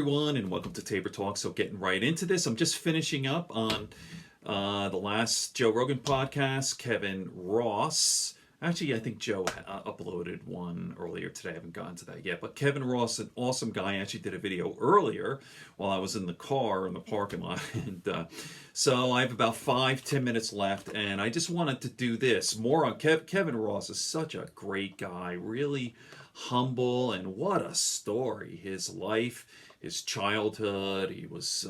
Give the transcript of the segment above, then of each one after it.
everyone, and welcome to Tabor Talk. So getting right into this, I'm just finishing up on the last Joe Rogan podcast. Kevin Ross. Actually, I think Joe uploaded one earlier today. I haven't gotten to that yet. But Kevin Ross, an awesome guy, actually did a video earlier while I was in the car in the parking lot. And so I have about 5-10 minutes left. And I just wanted to do this. More on Kevin Ross is such a great guy. Really humble. And what a story. His life, his childhood. He was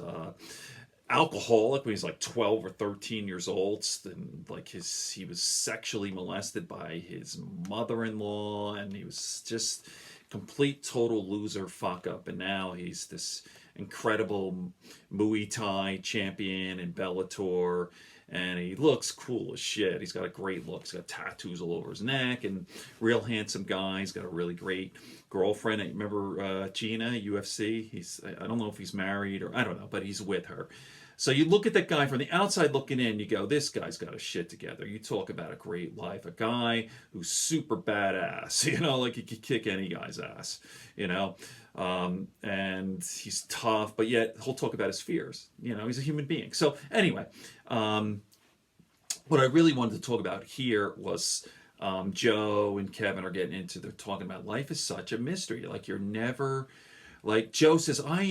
alcoholic when he's like 12 or 13 years old, and like he was sexually molested by his mother-in-law, and he was just complete total loser fuck up, and now he's this incredible Muay Thai champion in Bellator, and he looks cool as shit. He's got a great look. He's got tattoos all over his neck, and real handsome guy. He's got a really great girlfriend. I remember Gina, UFC. I don't know if he's married or I don't know, but he's with her. So you look at that guy from the outside looking in, you go, this guy's got his shit together. You talk about a great life, a guy who's super badass, like he could kick any guy's ass, and he's tough, but yet he'll talk about his fears. He's a human being. So anyway, what I really wanted to talk about here was Joe and Kevin are getting into, they're talking about life is such a mystery. Like Joe says, I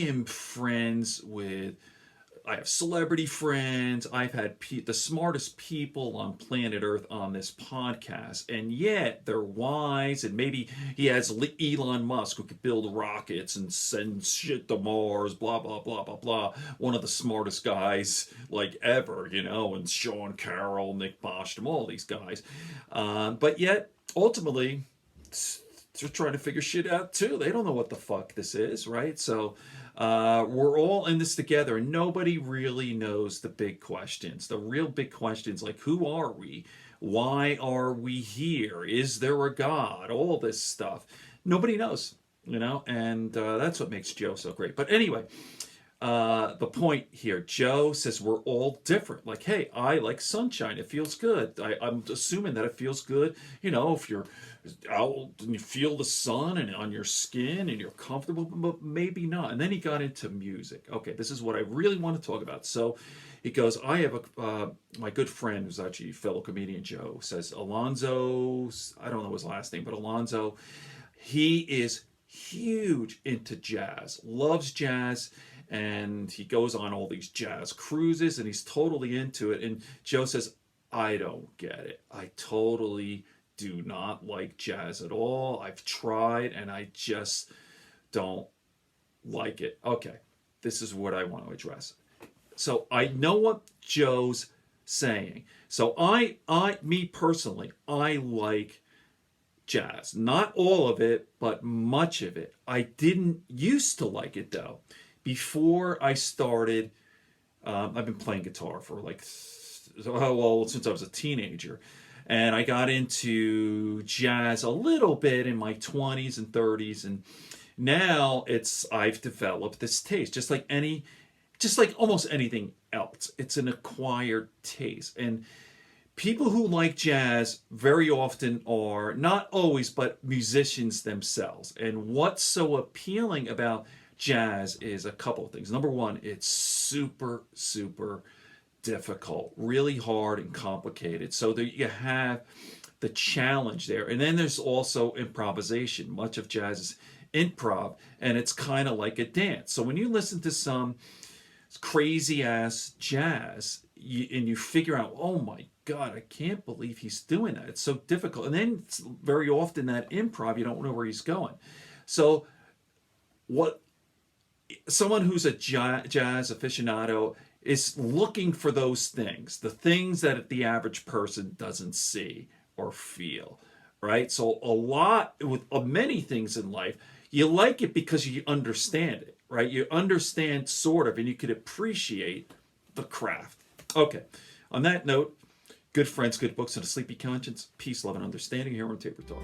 have celebrity friends. I've had the smartest people on planet Earth on this podcast, and yet they're wise. And maybe he has Elon Musk, who could build rockets and send shit to Mars, blah, blah, blah, blah, blah. One of the smartest guys ever, and Sean Carroll, Nick Bostrom, all these guys. But yet, ultimately, they're trying to figure shit out too. They don't know what the fuck this is, right? So we're all in this together, and nobody really knows the big questions. The real big questions, like who are we? Why are we here? Is there a God? All this stuff. Nobody knows, and that's what makes Joe so great. But anyway, the point here, Joe says we're all different. Like, hey, I like sunshine. It feels good. I'm assuming that it feels good, if you're out and you feel the sun and on your skin and you're comfortable, but maybe not. And then he got into music. Okay, this is what I really want to talk about. So he goes, I have my good friend who's actually a fellow comedian, Joe, says Alonzo, I don't know his last name, but Alonzo, he is huge into jazz, loves jazz, and he goes on all these jazz cruises and he's totally into it. And Joe says, I don't get it. I totally do not like jazz at all. I've tried and I just don't like it. Okay, this is what I want to address. So I know what Joe's saying. So me personally, I like jazz. Not all of it, but much of it. I didn't used to like it though. Before I started, I've been playing guitar for since I was a teenager. And I got into jazz a little bit in my 20s and 30s. And now I've developed this taste, just like almost anything else. It's an acquired taste. And people who like jazz very often are, not always, but musicians themselves. And what's so appealing about jazz is a couple of things. Number one, it's super, super difficult, really hard and complicated. So that you have the challenge there. And then there's also improvisation. Much of jazz is improv, and it's kind of like a dance. So when you listen to some crazy ass jazz and you figure out, oh my God, I can't believe he's doing that. It's so difficult. And then very often that improv, you don't know where he's going. So someone who's a jazz aficionado is looking for those things, the things that the average person doesn't see or feel, right? So with many things in life, you like it because you understand it, right? You understand sort of, and you can appreciate the craft. Okay, on that note, good friends, good books, and a sleepy conscience, peace, love, and understanding here on Tabor Talk.